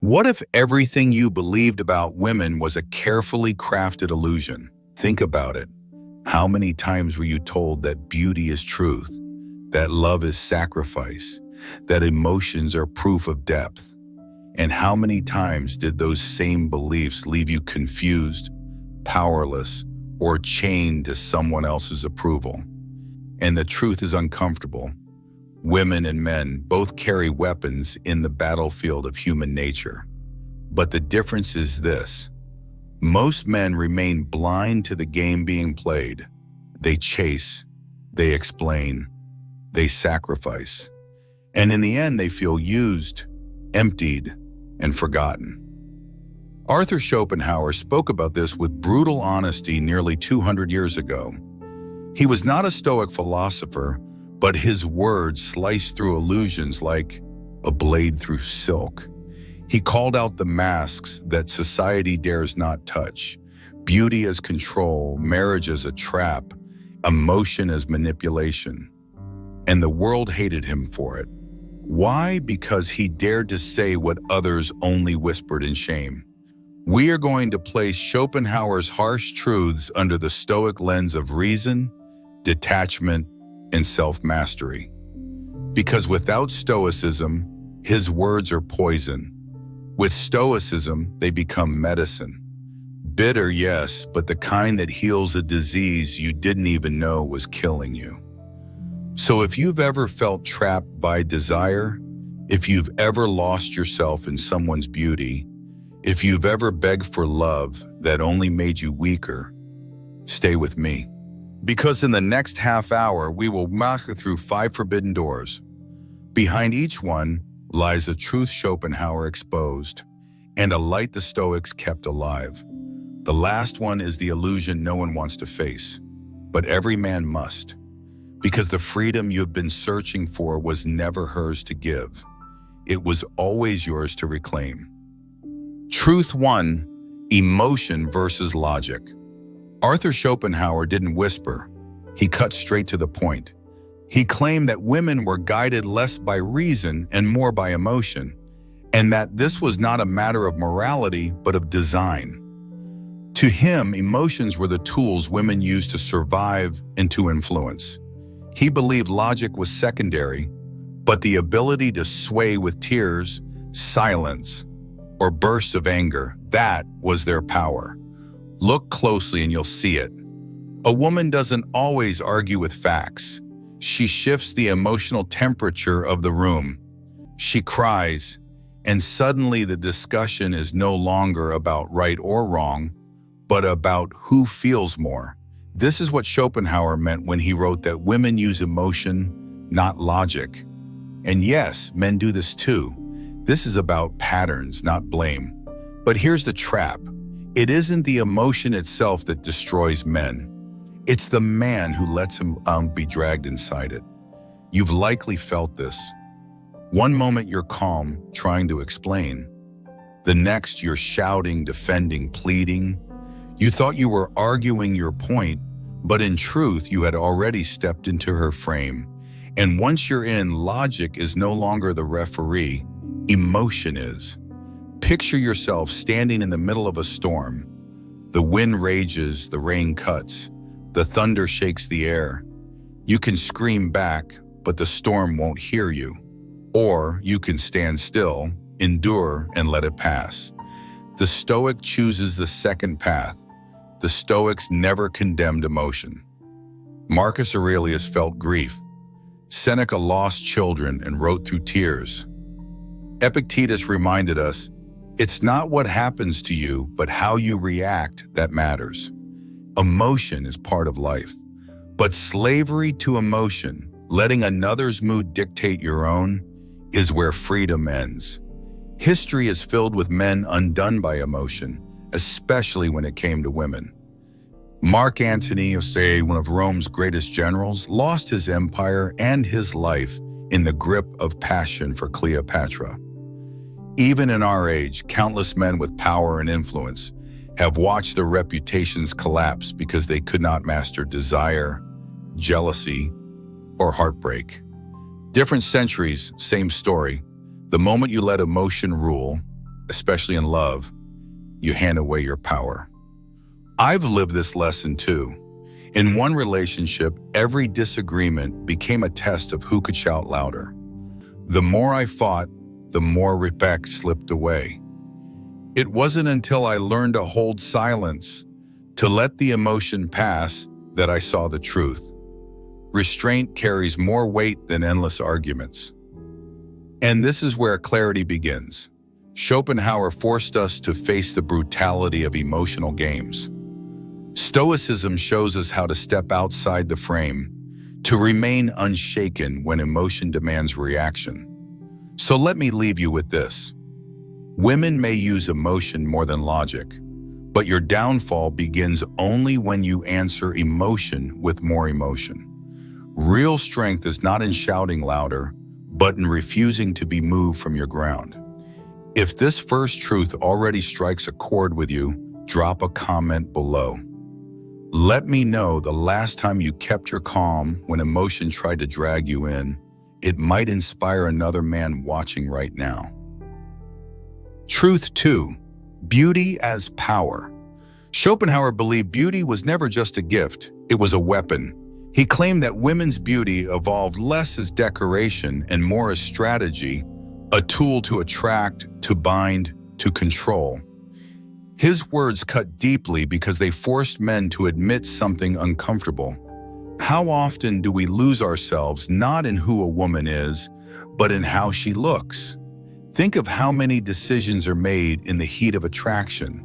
What if everything you believed about women was a carefully crafted illusion? Think about it. How many times were you told that beauty is truth, that love is sacrifice, that emotions are proof of depth? And how many times did those same beliefs leave you confused, powerless, or chained to someone else's approval? And the truth is uncomfortable. Women and men both carry weapons in the battlefield of human nature. But the difference is this: most men remain blind to the game being played. They chase, they explain, they sacrifice. And in the end, they feel used, emptied, and forgotten. Arthur Schopenhauer spoke about this with brutal honesty nearly 200 years ago. He was not a Stoic philosopher, but his words sliced through illusions like a blade through silk. He called out the masks that society dares not touch: beauty as control, marriage as a trap, emotion as manipulation. And the world hated him for it. Why? Because he dared to say what others only whispered in shame. We are going to place Schopenhauer's harsh truths under the Stoic lens of reason, detachment, and self-mastery. Because without Stoicism, his words are poison. With Stoicism, they become medicine. Bitter, yes, but the kind that heals a disease you didn't even know was killing you. So if you've ever felt trapped by desire, if you've ever lost yourself in someone's beauty, if you've ever begged for love that only made you weaker, stay with me. Because in the next half hour, we will walk through 5 forbidden doors. Behind each one lies a truth Schopenhauer exposed and a light the Stoics kept alive. The last one is the illusion no one wants to face, but every man must, because the freedom you've been searching for was never hers to give. It was always yours to reclaim. Truth 1: emotion versus logic. Arthur Schopenhauer didn't whisper. He cut straight to the point. He claimed that women were guided less by reason and more by emotion, and that this was not a matter of morality, but of design. To him, emotions were the tools women used to survive and to influence. He believed logic was secondary, but the ability to sway with tears, silence, or bursts of anger, that was their power. Look closely and you'll see it. A woman doesn't always argue with facts. She shifts the emotional temperature of the room. She cries, and suddenly the discussion is no longer about right or wrong, but about who feels more. This is what Schopenhauer meant when he wrote that women use emotion, not logic. And yes, men do this too. This is about patterns, not blame. But here's the trap. It isn't the emotion itself that destroys men. It's the man who lets him be dragged inside it. You've likely felt this. One moment you're calm, trying to explain. The next you're shouting, defending, pleading. You thought you were arguing your point, but in truth you had already stepped into her frame. And once you're in, logic is no longer the referee, emotion is. Picture yourself standing in the middle of a storm. The wind rages, the rain cuts, the thunder shakes the air. You can scream back, but the storm won't hear you. Or you can stand still, endure, and let it pass. The Stoic chooses the second path. The Stoics never condemned emotion. Marcus Aurelius felt grief. Seneca lost children and wrote through tears. Epictetus reminded us, it's not what happens to you, but how you react that matters. Emotion is part of life. But slavery to emotion, letting another's mood dictate your own, is where freedom ends. History is filled with men undone by emotion, especially when it came to women. Mark Antony, one of Rome's greatest generals, lost his empire and his life in the grip of passion for Cleopatra. Even in our age, countless men with power and influence have watched their reputations collapse because they could not master desire, jealousy, or heartbreak. Different centuries, same story. The moment you let emotion rule, especially in love, you hand away your power. I've lived this lesson too. In one relationship, every disagreement became a test of who could shout louder. The more I fought, the more respect slipped away. It wasn't until I learned to hold silence, to let the emotion pass, that I saw the truth. Restraint carries more weight than endless arguments. And this is where clarity begins. Schopenhauer forced us to face the brutality of emotional games. Stoicism shows us how to step outside the frame, to remain unshaken when emotion demands reaction. So let me leave you with this. Women may use emotion more than logic, but your downfall begins only when you answer emotion with more emotion. Real strength is not in shouting louder, but in refusing to be moved from your ground. If this first truth already strikes a chord with you, drop a comment below. Let me know the last time you kept your calm when emotion tried to drag you in. It might inspire another man watching right now. Truth 2. Beauty as power. Schopenhauer believed beauty was never just a gift, it was a weapon. He claimed that women's beauty evolved less as decoration and more as strategy, a tool to attract, to bind, to control. His words cut deeply because they forced men to admit something uncomfortable. How often do we lose ourselves not in who a woman is, but in how she looks? Think of how many decisions are made in the heat of attraction.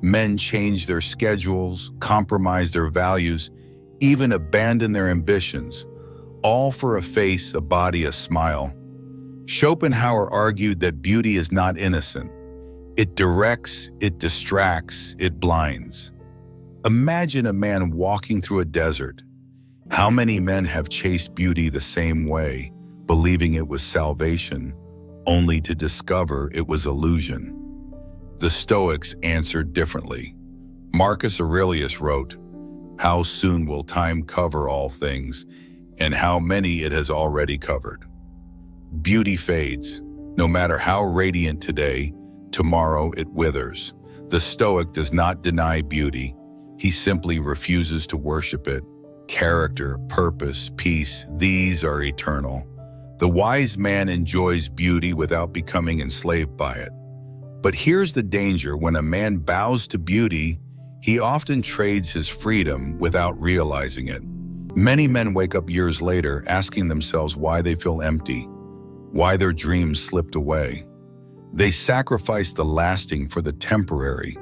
Men change their schedules, compromise their values, even abandon their ambitions, all for a face, a body, a smile. Schopenhauer argued that beauty is not innocent. It directs, it distracts, it blinds. Imagine a man walking through a desert. How many men have chased beauty the same way, believing it was salvation, only to discover it was illusion? The Stoics answered differently. Marcus Aurelius wrote, "How soon will time cover all things, and how many it has already covered?" Beauty fades. No matter how radiant today, tomorrow it withers. The Stoic does not deny beauty. He simply refuses to worship it. Character, purpose, peace, these are eternal. The wise man enjoys beauty without becoming enslaved by it. But here's the danger: when a man bows to beauty, he often trades his freedom without realizing it. Many men wake up years later asking themselves why they feel empty, why their dreams slipped away. They sacrifice the lasting for the temporary,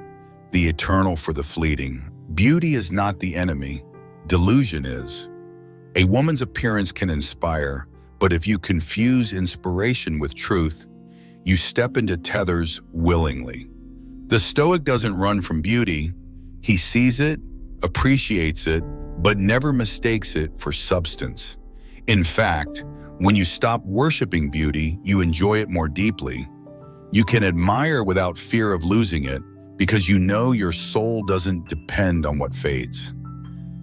the eternal for the fleeting. Beauty is not the enemy, delusion is. A woman's appearance can inspire, but if you confuse inspiration with truth, you step into tethers willingly. The Stoic doesn't run from beauty. He sees it, appreciates it, but never mistakes it for substance. In fact, when you stop worshiping beauty, you enjoy it more deeply. You can admire without fear of losing it because you know your soul doesn't depend on what fades.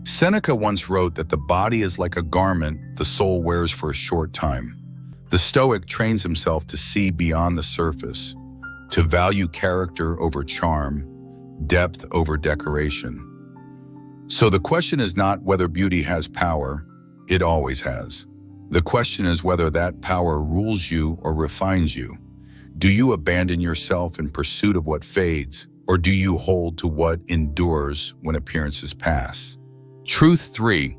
Seneca once wrote that the body is like a garment the soul wears for a short time. The Stoic trains himself to see beyond the surface, to value character over charm, depth over decoration. So the question is not whether beauty has power, it always has. The question is whether that power rules you or refines you. Do you abandon yourself in pursuit of what fades, or do you hold to what endures when appearances pass? Truth 3.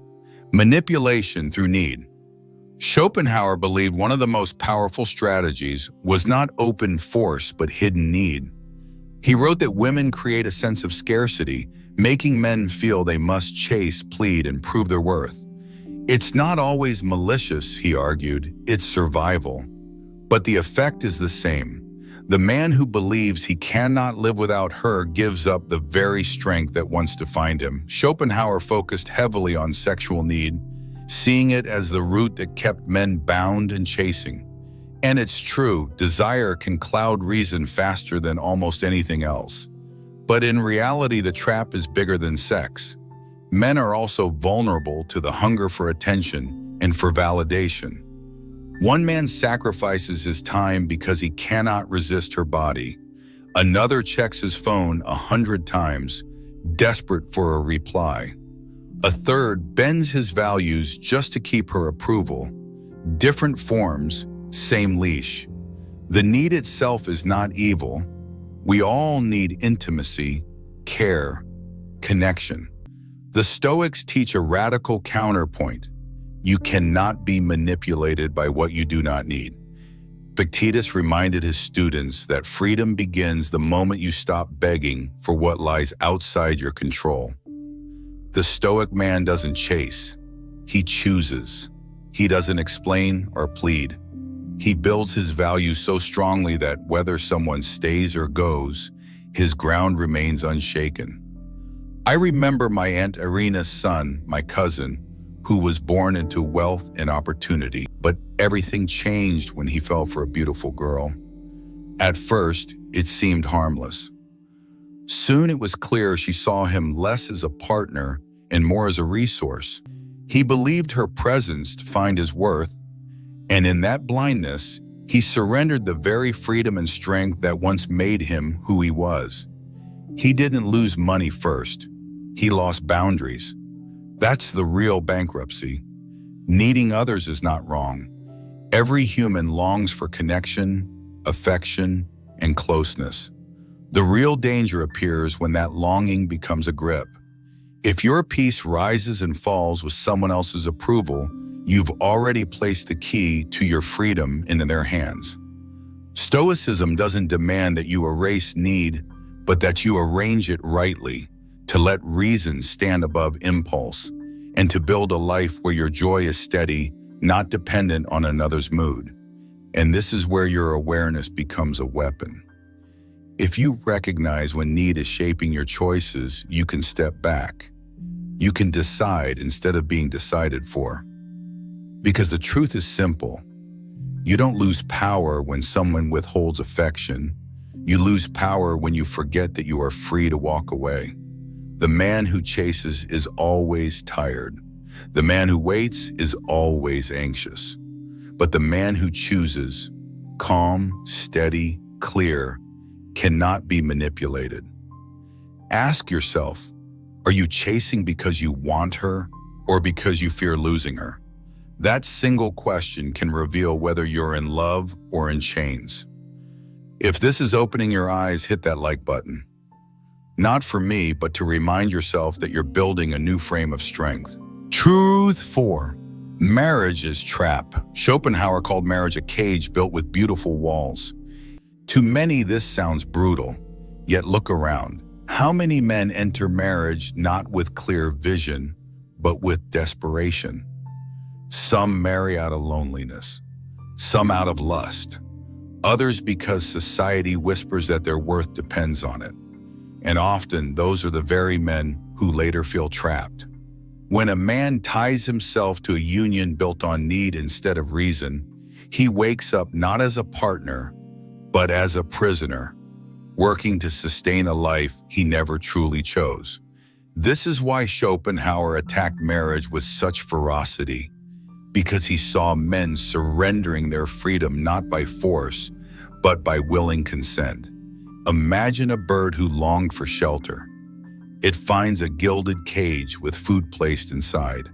Manipulation through need. Schopenhauer believed one of the most powerful strategies was not open force but hidden need. He wrote that women create a sense of scarcity, making men feel they must chase, plead, and prove their worth. It's not always malicious, he argued, it's survival. But the effect is the same. The man who believes he cannot live without her gives up the very strength that once defined him. Schopenhauer focused heavily on sexual need, seeing it as the root that kept men bound and chasing. And it's true, desire can cloud reason faster than almost anything else. But in reality, the trap is bigger than sex. Men are also vulnerable to the hunger for attention and for validation. One man sacrifices his time because he cannot resist her body. Another checks his phone 100 times, desperate for a reply. A third bends his values just to keep her approval. Different forms, same leash. The need itself is not evil. We all need intimacy, care, connection. The Stoics teach a radical counterpoint. You cannot be manipulated by what you do not need. Epictetus reminded his students that freedom begins the moment you stop begging for what lies outside your control. The Stoic man doesn't chase, he chooses. He doesn't explain or plead. He builds his values so strongly that whether someone stays or goes, his ground remains unshaken. I remember my Aunt Irina's son, my cousin, who was born into wealth and opportunity, but everything changed when he fell for a beautiful girl. At first, it seemed harmless. Soon it was clear she saw him less as a partner and more as a resource. He believed her presence to find his worth, and in that blindness, he surrendered the very freedom and strength that once made him who he was. He didn't lose money first. He lost boundaries. That's the real bankruptcy. Needing others is not wrong. Every human longs for connection, affection, and closeness. The real danger appears when that longing becomes a grip. If your peace rises and falls with someone else's approval, you've already placed the key to your freedom into their hands. Stoicism doesn't demand that you erase need, but that you arrange it rightly, to let reason stand above impulse, and to build a life where your joy is steady, not dependent on another's mood. And this is where your awareness becomes a weapon. If you recognize when need is shaping your choices, you can step back. You can decide instead of being decided for. Because the truth is simple. You don't lose power when someone withholds affection. You lose power when you forget that you are free to walk away. The man who chases is always tired. The man who waits is always anxious. But the man who chooses, calm, steady, clear, cannot be manipulated. Ask yourself, are you chasing because you want her or because you fear losing her? That single question can reveal whether you're in love or in chains. If this is opening your eyes, hit that like button. Not for me, but to remind yourself that you're building a new frame of strength. Truth 4. Marriage is trap. Schopenhauer called marriage a cage built with beautiful walls. To many, this sounds brutal. Yet look around. How many men enter marriage not with clear vision, but with desperation? Some marry out of loneliness, some out of lust, others because society whispers that their worth depends on it. And often, those are the very men who later feel trapped. When a man ties himself to a union built on need instead of reason, he wakes up not as a partner, but as a prisoner, working to sustain a life he never truly chose. This is why Schopenhauer attacked marriage with such ferocity, because he saw men surrendering their freedom not by force, but by willing consent. Imagine a bird who longed for shelter. It finds a gilded cage with food placed inside.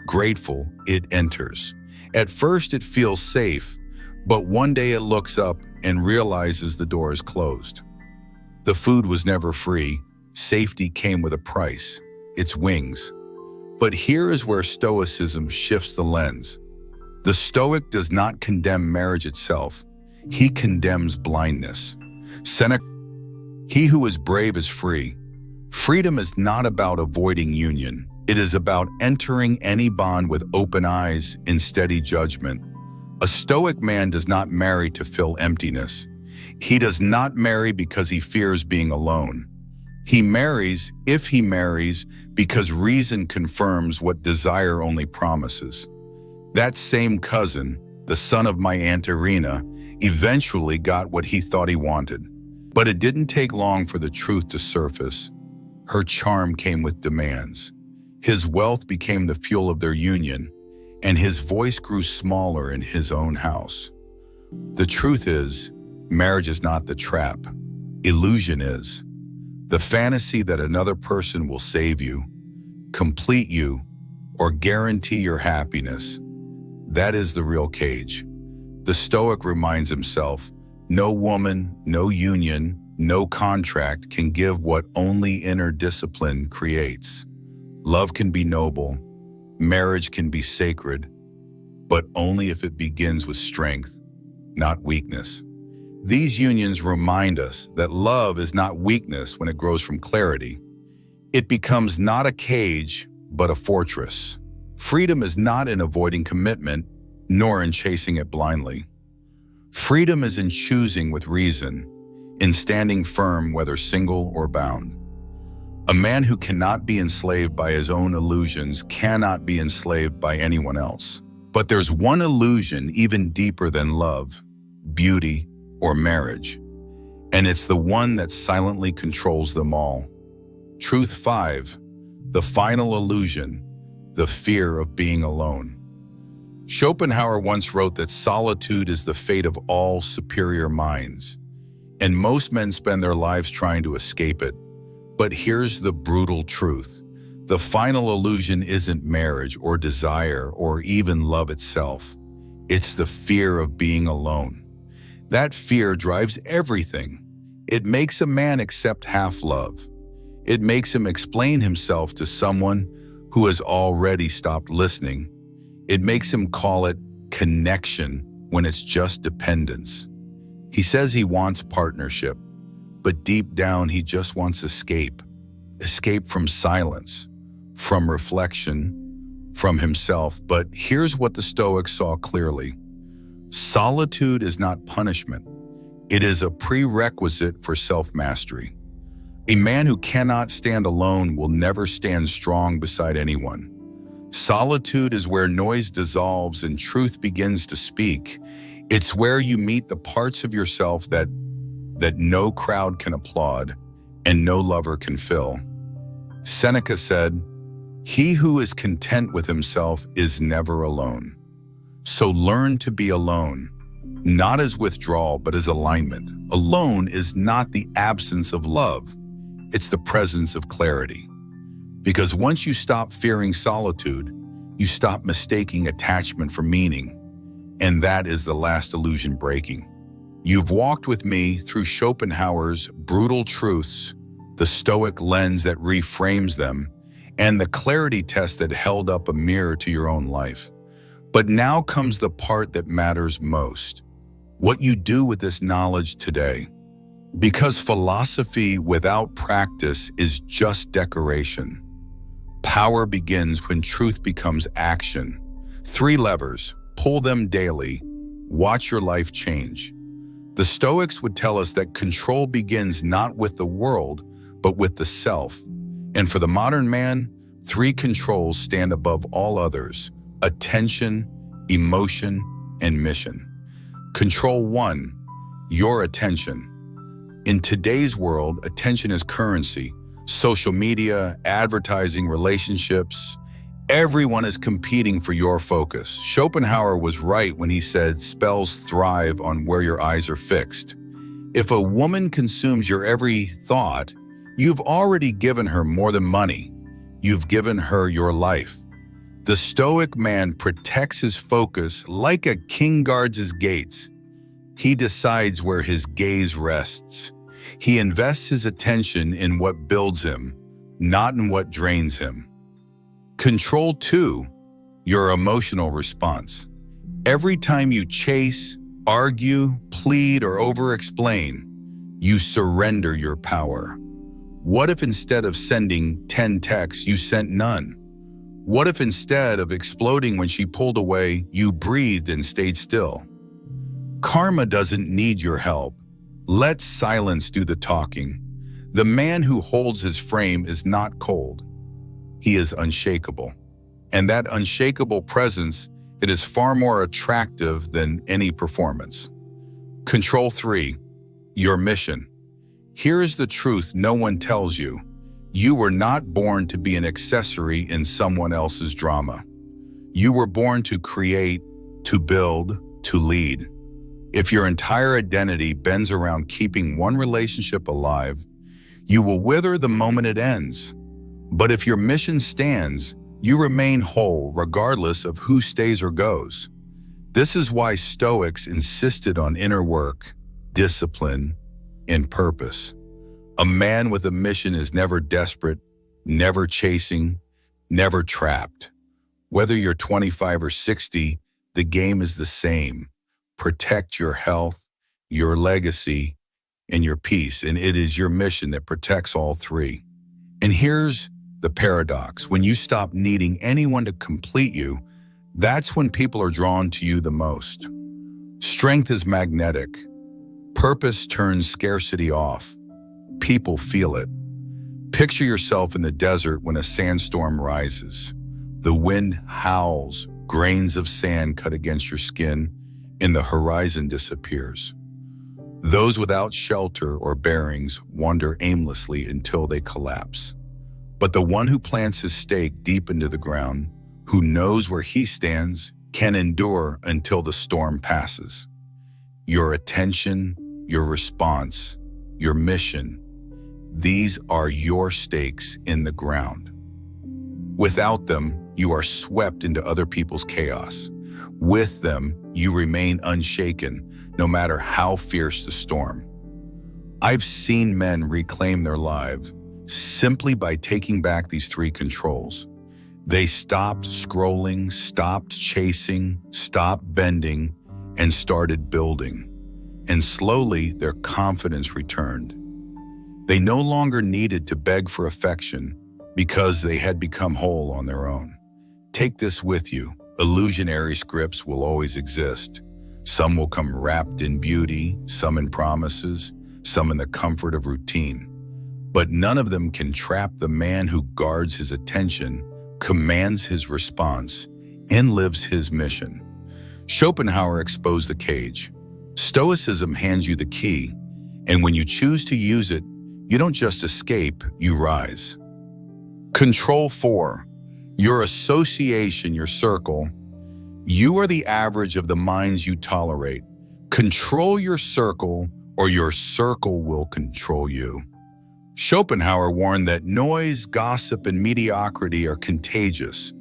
Grateful, it enters. At first it feels safe, but one day it looks up and realizes the door is closed. The food was never free. Safety came with a price, its wings. But here is where Stoicism shifts the lens. The Stoic does not condemn marriage itself. He condemns blindness. Seneca, he who is brave is free. Freedom is not about avoiding union. It is about entering any bond with open eyes in steady judgment. A Stoic man does not marry to fill emptiness. He does not marry because he fears being alone. He marries, if he marries, because reason confirms what desire only promises. That same cousin, the son of my Aunt Irina, eventually got what he thought he wanted. But it didn't take long for the truth to surface. Her charm came with demands. His wealth became the fuel of their union, and his voice grew smaller in his own house. The truth is, marriage is not the trap. Illusion is the fantasy that another person will save you, complete you, or guarantee your happiness. That is the real cage. The Stoic reminds himself, no woman, no union, no contract can give what only inner discipline creates. Love can be noble, marriage can be sacred, but only if it begins with strength, not weakness. These unions remind us that love is not weakness when it grows from clarity. It becomes not a cage, but a fortress. Freedom is not in avoiding commitment, nor in chasing it blindly. Freedom is in choosing with reason, in standing firm whether single or bound. A man who cannot be enslaved by his own illusions cannot be enslaved by anyone else. But there's one illusion even deeper than love, beauty, or marriage, and it's the one that silently controls them all. Truth 5, the final illusion, the fear of being alone. Schopenhauer once wrote that solitude is the fate of all superior minds, and most men spend their lives trying to escape it. But here's the brutal truth. The final illusion isn't marriage or desire or even love itself. It's the fear of being alone. That fear drives everything. It makes a man accept half love. It makes him explain himself to someone who has already stopped listening. It makes him call it connection when it's just dependence. He says he wants partnership, but deep down he just wants escape. Escape from silence, from reflection, from himself. But here's what the Stoics saw clearly. Solitude is not punishment. It is a prerequisite for self-mastery. A man who cannot stand alone will never stand strong beside anyone. Solitude is where noise dissolves and truth begins to speak. It's where you meet the parts of yourself that no crowd can applaud and no lover can fill. Seneca said, "He who is content with himself is never alone." So learn to be alone, not as withdrawal, but as alignment. Alone is not the absence of love. It's the presence of clarity. Because once you stop fearing solitude, you stop mistaking attachment for meaning. And that is the last illusion breaking. You've walked with me through Schopenhauer's brutal truths, the Stoic lens that reframes them, and the clarity test that held up a mirror to your own life. But now comes the part that matters most. What you do with this knowledge today. Because philosophy without practice is just decoration. Power begins when truth becomes action. 3 levers, pull them daily, watch your life change. The Stoics would tell us that control begins not with the world, but with the self. And for the modern man, 3 controls stand above all others: attention, emotion, and mission. Control 1, your attention. In today's world, attention is currency. Social media, advertising, relationships, everyone is competing for your focus. Schopenhauer was right when he said spells thrive on where your eyes are fixed. If a woman consumes your every thought, you've already given her more than money. You've given her your life. The Stoic man protects his focus like a king guards his gates. He decides where his gaze rests. He invests his attention in what builds him, not in what drains him. Control 2, your emotional response. Every time you chase, argue, plead, or over-explain, you surrender your power. What if instead of sending 10 texts, you sent none? What if instead of exploding when she pulled away, you breathed and stayed still? Karma doesn't need your help. Let silence do the talking. The man who holds his frame is not cold. He is unshakable. And that unshakable presence, it is far more attractive than any performance. Control 3, your mission. Here is the truth no one tells you. You were not born to be an accessory in someone else's drama. You were born to create, to build, to lead. If your entire identity bends around keeping one relationship alive, you will wither the moment it ends. But if your mission stands, you remain whole regardless of who stays or goes. This is why Stoics insisted on inner work, discipline, and purpose. A man with a mission is never desperate, never chasing, never trapped. Whether you're 25 or 60, the game is the same. Protect your health, your legacy, and your peace, and it is your mission that protects all three. And here's the paradox. When you stop needing anyone to complete you, that's when people are drawn to you the most. Strength is magnetic. Purpose turns scarcity off. People feel it. Picture yourself in the desert when a sandstorm rises. The wind howls, grains of sand cut against your skin, and the horizon disappears. Those without shelter or bearings wander aimlessly until they collapse. But the one who plants his stake deep into the ground, who knows where he stands, can endure until the storm passes. Your attention, your response, your mission, these are your stakes in the ground. Without them, you are swept into other people's chaos. With them, you remain unshaken, no matter how fierce the storm. I've seen men reclaim their lives simply by taking back these three controls. They stopped scrolling, stopped chasing, stopped bending, and started building. And slowly, their confidence returned. They no longer needed to beg for affection because they had become whole on their own. Take this with you. Illusionary scripts will always exist. Some will come wrapped in beauty, some in promises, some in the comfort of routine. But none of them can trap the man who guards his attention, commands his response, and lives his mission. Schopenhauer exposed the cage. Stoicism hands you the key, and when you choose to use it, you don't just escape, you rise. Control 4. Your association, your circle. You are the average of the minds you tolerate. Control your circle, or your circle will control you. Schopenhauer warned that noise, gossip, and mediocrity are contagious.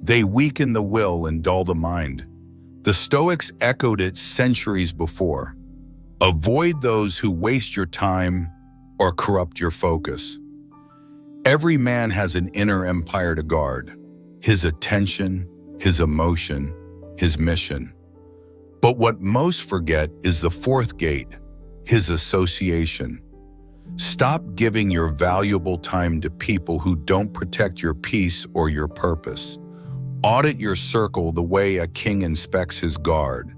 They weaken the will and dull the mind. The Stoics echoed it centuries before. Avoid those who waste your time or corrupt your focus. Every man has an inner empire to guard, his attention, his emotion, his mission. But what most forget is the fourth gate, his association. Stop giving your valuable time to people who don't protect your peace or your purpose. Audit your circle the way a king inspects his guard.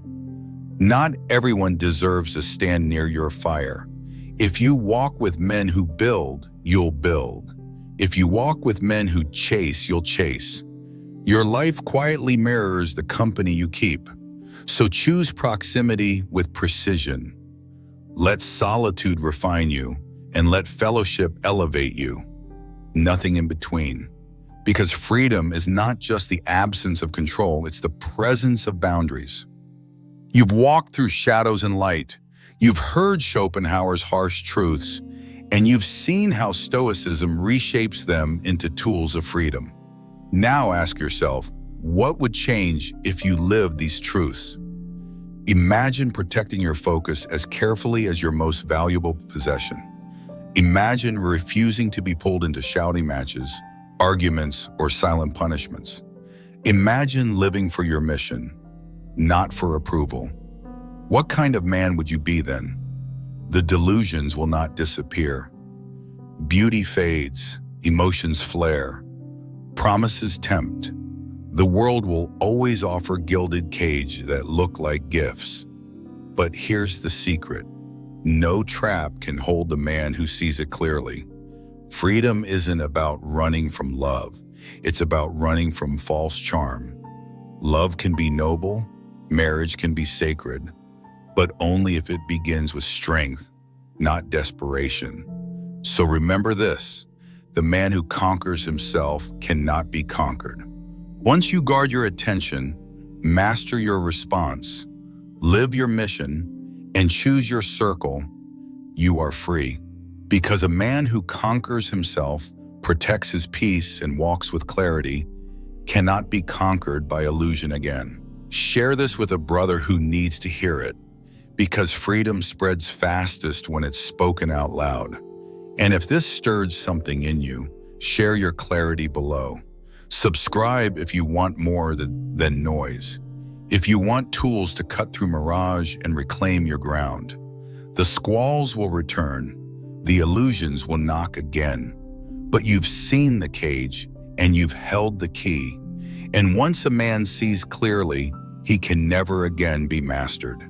Not everyone deserves to stand near your fire. If you walk with men who build, you'll build. If you walk with men who chase, you'll chase. Your life quietly mirrors the company you keep. So choose proximity with precision. Let solitude refine you, and let fellowship elevate you. Nothing in between. Because freedom is not just the absence of control, it's the presence of boundaries. You've walked through shadows and light. You've heard Schopenhauer's harsh truths, and you've seen how Stoicism reshapes them into tools of freedom. Now ask yourself, what would change if you lived these truths? Imagine protecting your focus as carefully as your most valuable possession. Imagine refusing to be pulled into shouting matches, arguments, or silent punishments. Imagine living for your mission, not for approval. What kind of man would you be then? The delusions will not disappear. Beauty fades, emotions flare, promises tempt. The world will always offer gilded cage that look like gifts. But here's the secret. No trap can hold the man who sees it clearly. Freedom isn't about running from love. It's about running from false charm. Love can be noble, marriage can be sacred, but only if it begins with strength, not desperation. So remember this, the man who conquers himself cannot be conquered. Once you guard your attention, master your response, Live your mission and choose your circle. You are free. Because a man who conquers himself, protects his peace, and walks with clarity cannot be conquered by illusion again. Share this with a brother who needs to hear it, because freedom spreads fastest when it's spoken out loud. And if this stirred something in you, share your clarity below. Subscribe if you want more than noise. If you want tools to cut through mirage and reclaim your ground. The squalls will return, the illusions will knock again. But you've seen the cage and you've held the key. And once a man sees clearly, he can never again be mastered.